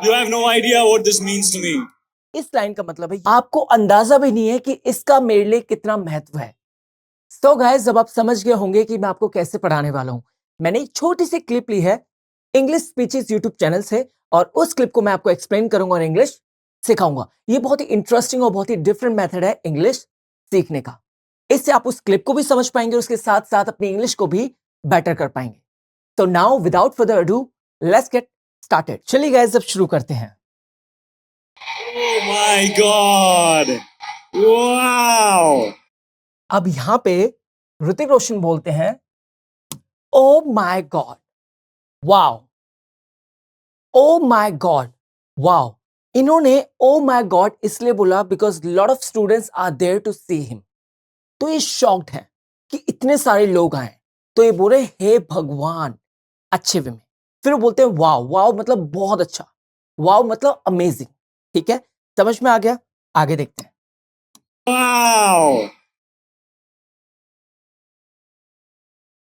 You have no idea what this means to me. इस line का मतलब है आपको अंदाजा भी नहीं है कि इसका मेरे लिए कितना महत्व है। तो गाइस, जब आप समझ गए होंगे कि मैं आपको कैसे पढ़ाने वाला हूं, मैंने एक छोटी सी क्लिप ली है इंग्लिश स्पीचेस यूट्यूब चैनल से, और उस क्लिप को मैं आपको एक्सप्लेन करूंगा और इंग्लिश सिखाऊंगा। ये बहुत ही इंटरेस्टिंग और बहुत ही डिफरेंट मेथड है इंग्लिश सीखने का। इससे आप उस क्लिप को भी समझ पाएंगे और उसके साथ साथ अपनी इंग्लिश को भी बेटर कर पाएंगे। तो now without further ado, let's get started. चलिए गाइस, अब शुरू करते हैं। Oh my God! Wow! अब यहां पे ऋतिक रोशन बोलते हैं oh my God, wow. Oh my God, wow. इन्होंने ओ माय गॉड इसलिए बोला because lot of students are there to see him. तो ये शॉक्ड है कि इतने सारे लोग आए, तो ये बोले हे भगवान, अच्छे वे में। फिर वो बोलते हैं वाओ। वाओ मतलब बहुत अच्छा, वाओ मतलब अमेजिंग। ठीक है, समझ में आ गया? आगे देखते हैं। Wow!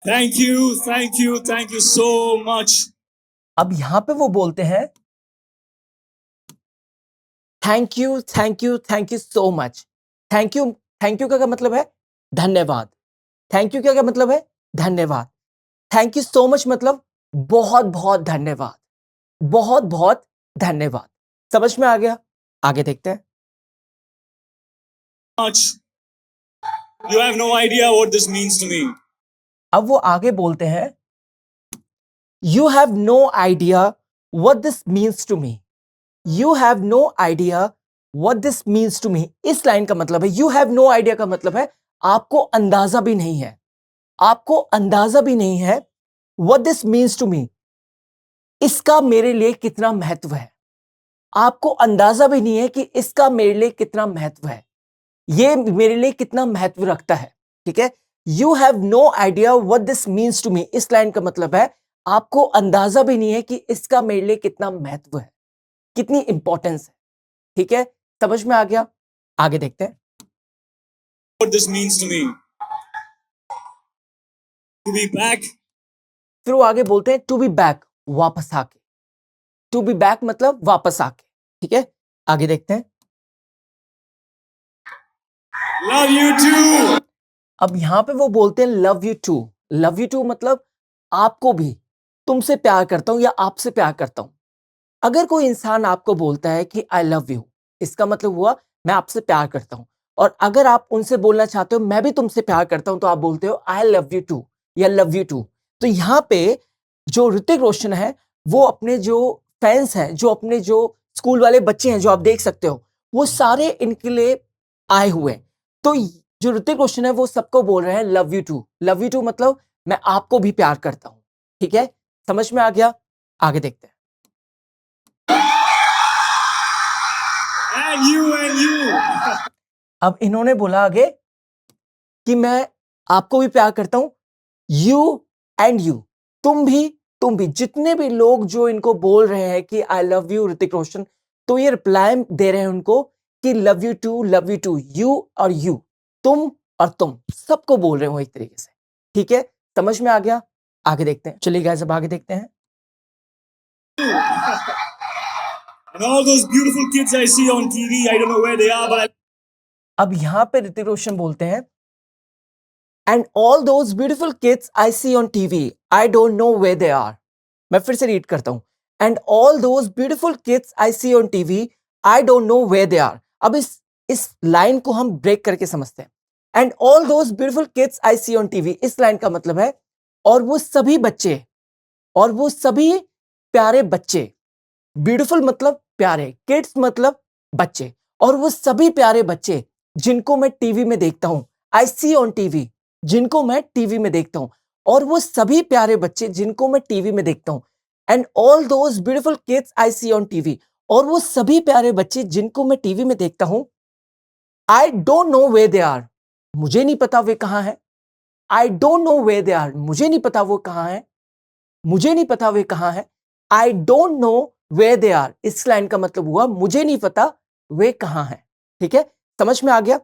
Thank you so much. अब यहां पे वो बोलते हैं thank you so much. Thank you का क्या मतलब है? धन्यवाद। थैंक यू का क्या मतलब है? धन्यवाद। थैंक यू सो मच मतलब बहुत बहुत धन्यवाद, बहुत बहुत धन्यवाद। समझ में आ गया? आगे देखते हैं। Much. You have no idea what this means to me. अब वो आगे बोलते हैं you have no idea what this means to me. You have no idea what this means to me. इस लाइन का मतलब है यू हैव नो आइडिया का मतलब है आपको अंदाजा भी नहीं है, आपको अंदाजा भी नहीं है what this means to me, इसका मेरे लिए कितना महत्व है। आपको अंदाजा भी नहीं है कि इसका मेरे लिए कितना महत्व है, ये मेरे लिए कितना महत्व रखता है। ठीक है, you have no idea what this means to me. इस लाइन का मतलब है आपको अंदाजा भी नहीं है कि इसका मेरे लिए कितना महत्व है, कितनी इंपॉर्टेंस है। ठीक है, समझ में आ गया? आगे देखते हैं। What this means to me. To be back. फिर वो आगे बोलते हैं टू बी बैक, वापस आके। टू बी बैक मतलब वापस आके। ठीक है, आगे देखते हैं। Love you too. अब यहां पे वो बोलते हैं love you too. Love you too मतलब आपको भी, तुमसे प्यार करता हूं या आपसे प्यार करता हूं। अगर कोई इंसान आपको बोलता है कि आई लव यू, इसका मतलब हुआ मैं आपसे प्यार करता हूं। और अगर आप उनसे बोलना चाहते हो मैं भी तुमसे प्यार करता हूं, तो आप बोलते हो आई लव यू टू या लव यू टू। तो यहां पे जो ऋतिक रोशन है, वो अपने जो फैंस हैं, जो अपने जो स्कूल वाले बच्चे हैं जो आप देख सकते हो, वो सारे इनके लिए आए हुए हैं। तो जो ऋतिक रोशन है वो सबको बोल रहे हैं love you too. Love you too मतलब मैं आपको भी प्यार करता हूं। ठीक है, समझ में आ गया? आगे देखते हैं। And you. अब इन्होंने बोला आगे कि मैं आपको भी प्यार करता हूं, यू एंड यू, तुम भी, जितने भी लोग जो इनको बोल रहे हैं कि आई लव यू ऋतिक रोशन, तो ये रिप्लाई दे रहे हैं उनको कि लव यू टू, यू और यू, तुम और तुम, सबको बोल रहे हो एक तरीके से। ठीक है, समझ में आ गया? आगे देखते हैं। चलिए गाइस, अब आगे देखते हैं। And all those beautiful kids I see on TV, I don't know where they are, but अब यहां पे ऋतिक रोशन बोलते हैं and all those beautiful kids I see on TV, I don't know where they are. मैं फिर से read करता हूं, and all those beautiful kids I see on TV, I don't know where they are. अब इस line को हम break करके समझते हैं। And all those beautiful kids I see on TV, इस लाइन का मतलब है और वो सभी बच्चे, और वो सभी प्यारे बच्चे, ब्यूटीफुल मतलब प्यारे, किड्स मतलब बच्चे, और वो सभी प्यारे बच्चे जिनको मैं टीवी में देखता हूं, आई सी ऑन टीवी, जिनको मैं टीवी में देखता हूं, और वो सभी प्यारे बच्चे जिनको मैं टीवी में देखता हूं। And all those beautiful kids I see on TV, और वो सभी प्यारे बच्चे जिनको मैं टीवी में देखता हूं, I don't know where they are, मुझे नहीं पता वे कहां है। I don't know where they are, मुझे नहीं पता वो कहां है, मुझे नहीं पता वे कहां है। I don't know where they are, इस लाइन का मतलब हुआ मुझे नहीं पता वे कहां है। ठीक है, समझ में आ गया?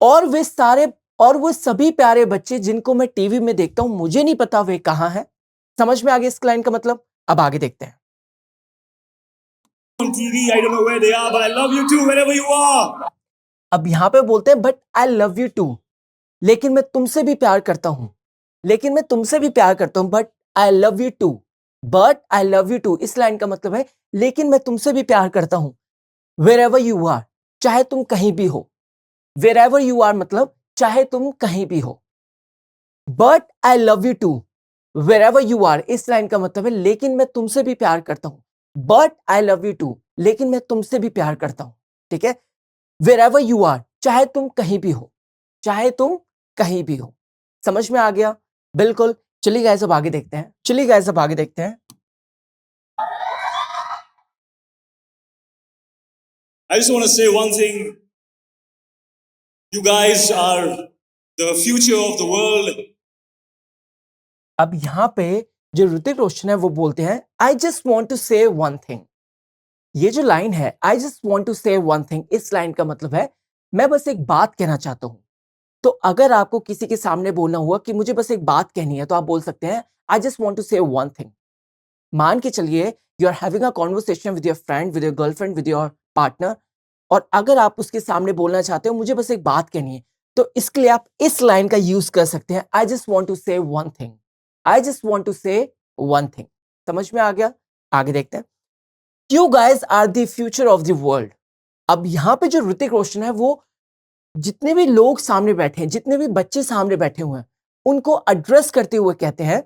और वे सारे, और वो सभी प्यारे बच्चे जिनको मैं टीवी में देखता हूं, मुझे नहीं पता वे कहां हैं। समझ में आ गया इस लाइन का मतलब? अब आगे देखते हैं। on TV. I don't know where they are, but I love you too, wherever you are. अब यहाँ पे बोलते हैं but I love you too, लेकिन मैं तुमसे भी प्यार करता हूं, लेकिन मैं तुमसे भी प्यार करता हूं, but I love you too, but I love you too. इस लाइन का मतलब है लेकिन मैं तुमसे भी प्यार करता हूं। वेर यू आर, चाहे तुम कहीं भी हो। वेर यू आर मतलब चाहे तुम कहीं भी हो। But I love you too, where you are, इस लाइन का मतलब है लेकिन मैं तुमसे भी प्यार करता हूं। But I love you too, लेकिन मैं तुमसे भी प्यार करता हूं। ठीक है, वेर यू आर, चाहे तुम कहीं भी हो, चाहे तुम कहीं भी हो। समझ में आ गया? बिल्कुल। चलिए गाइस अब आगे देखते हैं, चलिए गाइस अब आगे देखते हैं। I just want to say one thing. You guys are the future of the world. अब यहां पे जो ऋतिक रोशन है वो बोलते हैं I just want to say one thing. ये जो लाइन है आई just want to say one thing, इस लाइन का मतलब है मैं बस एक बात कहना चाहता हूं। तो अगर आपको किसी के सामने बोलना हुआ कि मुझे बस एक बात कहनी है तो आप बोल सकते हैं I just want to say one thing. मान के चलिए you are having a conversation with your friend, with your girlfriend, with your partner, और अगर आप उसके सामने बोलना चाहते हो मुझे बस एक बात कहनी है, तो इसके लिए आप इस लाइन का यूज कर सकते हैं I just want to say one thing. I just want to say one thing. समझ में आ गया? आगे देखते हैं। You guys are the future of the world. अब यहां पे जो ऋतिक रोशन है वो जितने भी लोग सामने बैठे हैं, जितने भी बच्चे सामने बैठे हुए हैं, उनको एड्रेस करते हुए कहते हैं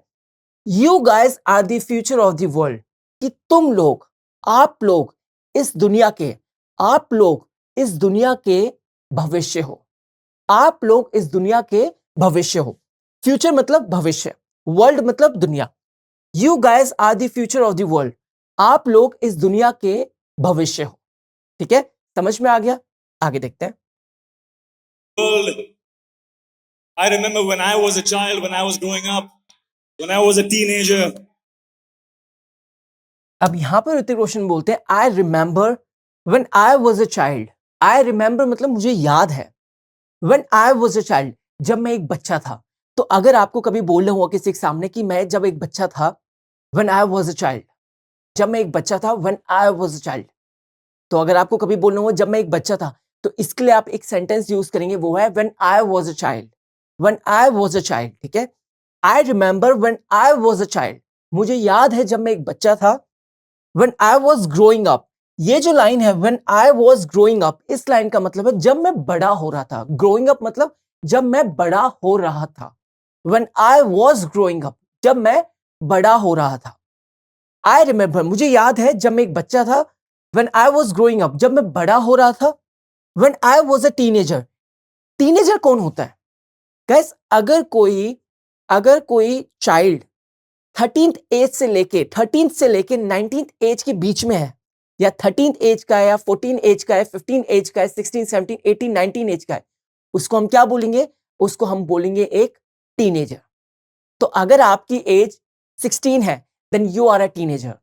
you guys are the future of the world, कि तुम लोग, आप लोग इस दुनिया के, आप लोग इस दुनिया के भविष्य हो। आप लोग इस दुनिया के भविष्य हो। फ्यूचर मतलब भविष्य, वर्ल्ड मतलब दुनिया। You guys are the future of the world, आप लोग इस दुनिया के भविष्य हो। ठीक है, समझ में आ गया? आगे देखते हैं। World. I remember when I was a child, when I was growing up, when I was a teenager. अब यहां पर ऋतिक रोशन बोलते हैं I remember when I was a child. I remember मतलब मुझे याद है। When I was a child, जब मैं एक बच्चा था। तो अगर आपको कभी बोलना हुआ किसी के सामने कि मैं जब एक बच्चा था, when I was a child, जब मैं एक बच्चा था, when I was a child, तो अगर आपको कभी बोलना हुआ जब मैं एक बच्चा था, तो इसके लिए आप एक सेंटेंस यूज करेंगे, वो है when I was a child. When I was a child. ठीक है, I remember when I was a child, मुझे याद है जब मैं एक बच्चा था। When I was growing up, ये जो लाइन है when I was growing up, इस लाइन का मतलब है जब मैं बड़ा हो रहा था। ग्रोइंग अप मतलब जब मैं बड़ा हो रहा था। When I was growing up, जब मैं बड़ा हो रहा था। आई रिमेंबर, मुझे याद है जब मैं एक बच्चा था। When I was growing up, जब मैं बड़ा हो रहा था। When I was a teenager, teenager कौन होता है गाइस? अगर कोई चाइल्ड 13th से लेके 19th एज के बीच में है, या 13th एज का है, या 14 एज का है, 15 एज का है, 16 17 18 19 एज का है, उसको हम क्या बोलेंगे? उसको हम बोलेंगे एक टीनेजर। तो अगर आपकी एज 16 है then you are a teenager.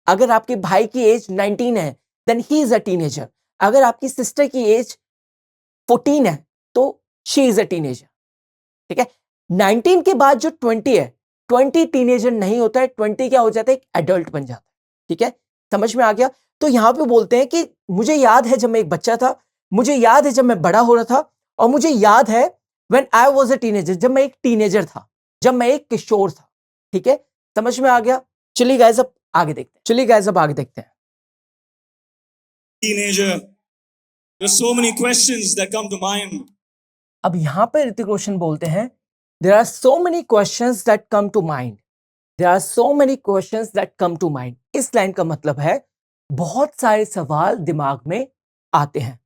अगर आपके भाई की एज 19 है then he is a teenager. अगर आपकी सिस्टर की एज 14 है तो शी इज अ टीनेजर। ठीक है, 19 के बाद जो 20 है, 20 टीनेजर नहीं होता है, 20 क्या हो जाता है? एक एडल्ट बन जाता है। ठीक है, समझ में आ गया? तो यहां पे बोलते हैं कि मुझे याद है जब मैं एक बच्चा था, मुझे याद है जब मैं बड़ा हो रहा था, और मुझे याद है when I was a teenager, जब मैं एक टीनेजर था, जब मैं एक किशोर था। ठीक है, समझ में आ गया? चलिए गाइस अब आगे देखते हैं, चलिए गाइस अब आगे देखते हैं। Teenager. There's so many questions that come to mind. अब यहां पे ऋतिक रोशन बोलते हैं there are so many questions that come to mind. There are so many questions that come to mind, इस लाइन का मतलब है बहुत सारे सवाल दिमाग में आते हैं।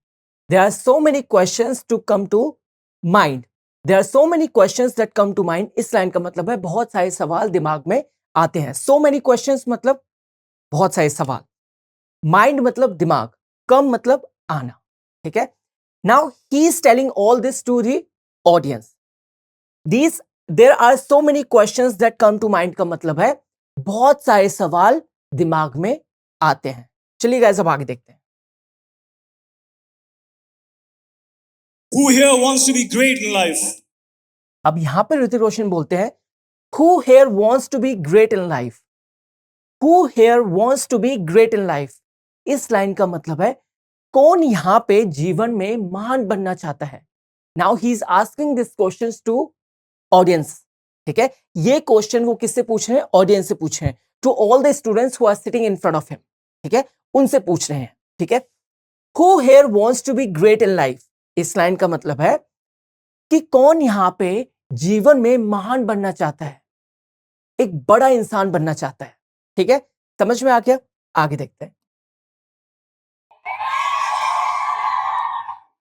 There are so many questions to come to mind. There are so many questions that come to mind, इस लाइन का मतलब है बहुत सारे सवाल दिमाग में आते हैं। सो मेनी क्वेश्चंस मतलब बहुत सारे सवाल, माइंड मतलब दिमाग, कम मतलब आना। ठीक है, now he is telling all this to the audience. These there are so many questions that come to mind का मतलब है बहुत सारे सवाल दिमाग में आते हैं। चलिए गाइस अब आगे देखते हैं। Who here wants to be great in life? अब यहां पर ऋतिक रोशन बोलते हैं Who here wants to be great in life? Who here wants to be great in life? इस लाइन का मतलब है कौन यहां पे जीवन में महान बनना चाहता है? Now he is asking this question to audience. ठीक है, ये क्वेश्चन वो किससे पूछ रहे हैं? ऑडियंस से पूछ रहे हैं. To all the students who are sitting in front of him. ठीक है, उनसे पूछ रहे हैं. ठीक है, who here wants to be great in life? इस लाइन का मतलब है कि कौन यहां पे जीवन में महान बनना चाहता है, एक बड़ा इंसान बनना चाहता है. ठीक है, समझ में आ गया? आगे देखते हैं.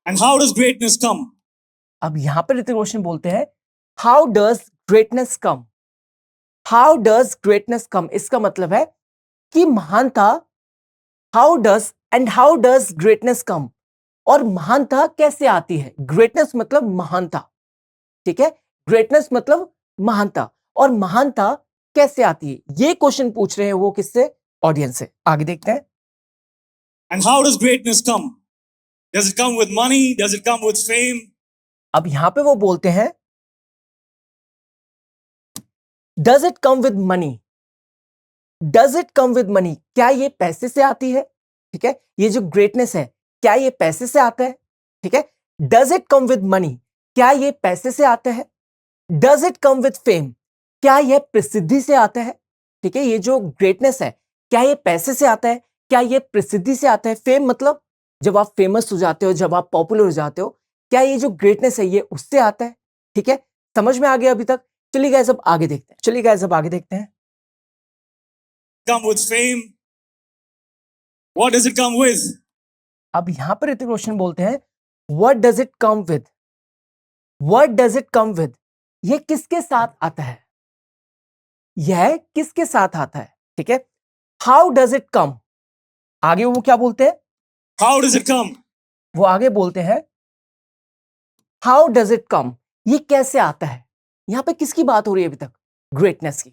And how does greatness come? अब यहां पर ऋतिक रोशन बोलते हैं how does greatness come? How does greatness come? इसका मतलब है कि महानता, हाउ डज ग्रेटनेस कम, और महानता कैसे आती है? ग्रेटनेस मतलब महानता. ठीक है, ग्रेटनेस मतलब महानता, और महानता कैसे आती है? ये क्वेश्चन पूछ रहे हैं वो किससे? ऑडियंस से. आगे देखते हैं. And how does greatness come? Does it come with money? Does it come with fame? अब यहां पे वो बोलते हैं does it come with money? Does it come with money? क्या ये पैसे से आती है? ठीक है, ये जो ग्रेटनेस है क्या ये पैसे से आता है? ठीक है, does it come with money? क्या ये पैसे से आता है? Does it come with fame? क्या यह प्रसिद्धि से आता है? ठीक है, ये जो ग्रेटनेस है क्या ये पैसे से आता है? क्या ये प्रसिद्धि से आता है? फेम मतलब जब आप फेमस हो जाते हो, जब आप पॉपुलर हो जाते हो, क्या ये जो ग्रेटनेस है ये उससे आता है? ठीक है, समझ में आ गया अभी तक? चलिए गाइस अब आगे देखते हैं. चलिए गाइस अब आगे देखते हैं. Come with fame? What does it come with? अब यहां पर ऋतिक रोशन बोलते हैं what does it come with? What does it come with? ये किसके साथ आता है? यह किसके साथ आता है? ठीक है, हाउ डज इट कम? आगे वो क्या बोलते हैं? How does it come? वो आगे बोलते हैं हाउ डज इट कम? ये कैसे आता है? यहां पे किसकी बात हो रही है अभी तक? ग्रेटनेस की.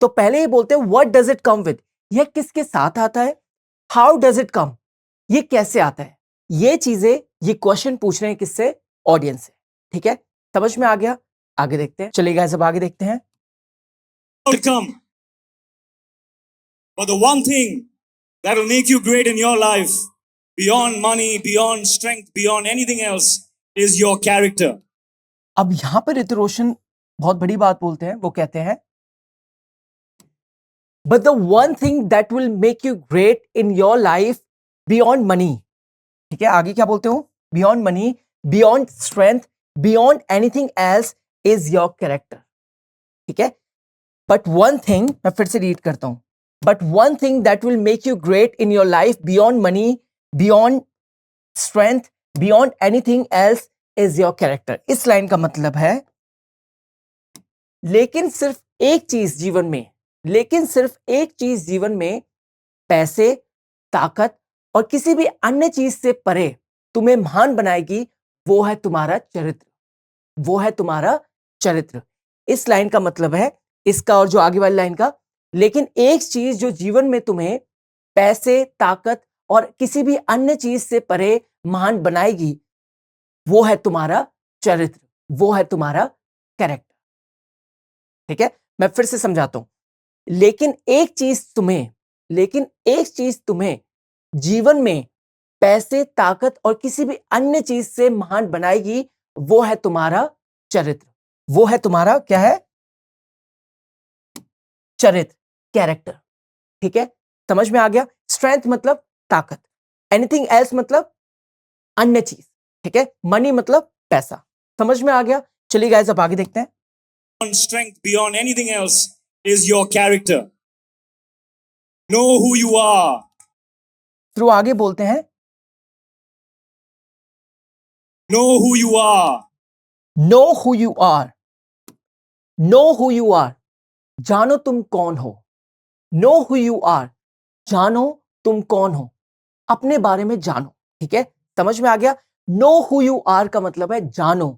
तो पहले ये बोलते हैं what does it come with? यह किसके साथ आता है? How does it come? ये कैसे आता है? ये चीजें, ये क्वेश्चन पूछ रहे हैं किससे? ऑडियंस से. ठीक है, समझ में आ गया? आगे देखते हैं. चलिए गाइस अब आगे देखते हैं. How does it come? But the one thing that will make you great in your life, beyond money, beyond strength, beyond anything else, is your character. अब यहां पर ऋतिक रोशन बहुत बड़ी बात बोलते हैं. वो कहते हैं but the one thing that will make you great in your life beyond money. ठीक है, आगे क्या बोलते हो? Beyond money, beyond strength, beyond anything else is your character. ठीक है, बट वन थिंग, मैं फिर से रीड करता हूं, but one thing that will make you great in your life beyond money, beyond strength, beyond anything else is your character. इस line का मतलब है लेकिन सिर्फ एक चीज जीवन में, लेकिन सिर्फ एक चीज जीवन में पैसे, ताकत और किसी भी अन्य चीज से परे तुम्हें महान बनाएगी, वो है तुम्हारा चरित्र. वो है तुम्हारा चरित्र. इस लाइन का मतलब है, इसका और जो आगे वाली लाइन का, लेकिन एक चीज जो जीवन में तुम्हें पैसे, ताकत और किसी भी अन्य चीज से परे महान बनाएगी, वो है तुम्हारा चरित्र, वो है तुम्हारा कैरेक्टर. ठीक है, मैं फिर से समझाता हूं. लेकिन एक चीज तुम्हें जीवन में पैसे, ताकत और किसी भी अन्य चीज से महान बनाएगी, वो है तुम्हारा चरित्र. वो है तुम्हारा क्या है? चरित्र, कैरेक्टर. ठीक है, समझ में आ गया? स्ट्रेंथ मतलब ताकत, एनीथिंग एल्स मतलब अन्य चीज. ठीक है, मनी मतलब पैसा. समझ में आ गया? चलिए गाइस अब आगे देखते हैं. Beyond strength, beyond anything else, is your character. Know who you are. फिर वो आगे बोलते हैं Know who you are. Know who you are. Know who you are, जानो तुम कौन हो. नो हु यू आर, जानो तुम कौन हो, अपने बारे में जानो. ठीक है, समझ में आ गया? नो हु यू आर का मतलब है जानो,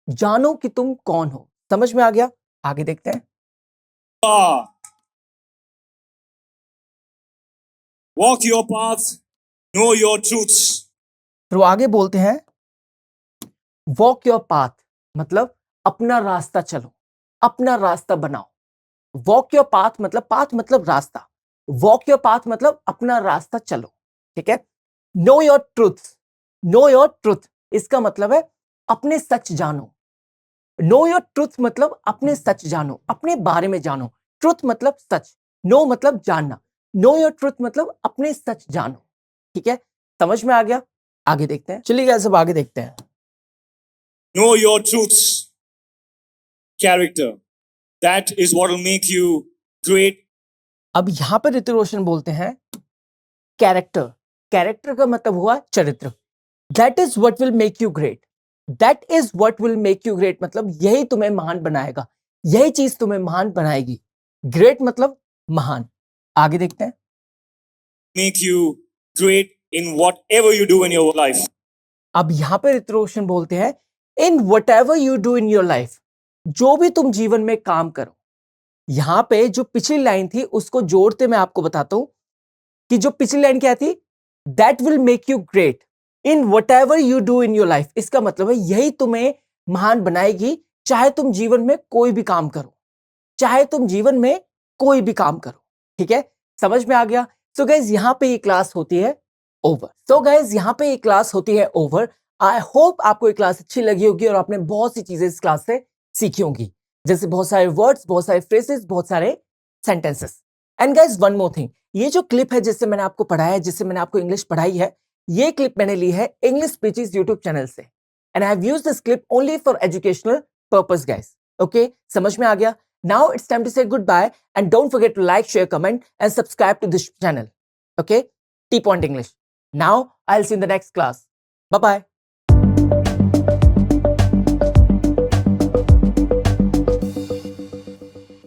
जानो कि तुम कौन हो. समझ में आ गया? आगे देखते हैं. Are. Walk your path. Know your truths. फिर वो आगे बोलते हैं वॉक योर पाथ, मतलब अपना रास्ता चलो, अपना रास्ता बनाओ. वॉक योर पाथ मतलब रास्ता. वॉक योर पाथ मतलब अपना रास्ता चलो, ठीक है। Know your truth, know your truth इसका मतलब है अपने सच जानो। नो योर ट्रूथ मतलब अपने सच जानो, अपने बारे में जानो। ट्रूथ मतलब सच, नो मतलब जानना। नो योर ट्रूथ मतलब अपने सच जानो, ठीक है। समझ में आ गया? आगे देखते हैं, चलिए सब आगे देखते हैं। Know your truths, character. That is what will make you great. अब यहां पर ऋतिक रोशन बोलते हैं कैरेक्टर। कैरेक्टर का मतलब हुआ चरित्र। That is what will make you great, that is what will make you great मतलब यही तुम्हें महान बनाएगा, यही चीज तुम्हें महान बनाएगी। ग्रेट मतलब महान। आगे देखते हैं। Make you great in whatever you do in your life. अब यहां पर ऋतिक रोशन बोलते हैं in what ever you do in your life, जो भी तुम जीवन में काम करो। यहां पे जो पिछली लाइन थी उसको जोड़ते मैं आपको बताता हूं कि जो पिछली लाइन क्या थी, that will make you great in what ever you do in your life. इसका मतलब है यही तुम्हें महान बनाएगी, चाहे तुम जीवन में कोई भी काम करो, चाहे तुम जीवन में कोई भी काम करो, ठीक है। समझ में आ गया? सो गाइज यहां पे ये क्लास होती है ओवर। सो गाइज यहां पे ये क्लास होती है ओवर। आई होप आपको ये क्लास अच्छी लगी होगी और आपने बहुत सी चीजें इस क्लास से सीखी होंगी, जैसे बहुत सारे वर्ड्स, बहुत सारे फ्रेजेस, बहुत सारे sentences. And guys one more thing, ये जो क्लिप है जिससे मैंने आपको पढ़ाया है, जिससे मैंने आपको इंग्लिश पढ़ाई है, ये क्लिप मैंने ली है इंग्लिश स्पीचेस यूट्यूब चैनल से। And I have used this clip only for educational purpose guys. Okay, समझ में आ गया? Now it's time to say goodbye and don't forget to like, share, comment and subscribe to this channel. Okay? T-Point English. Now I'll see you in the next class. Bye-bye.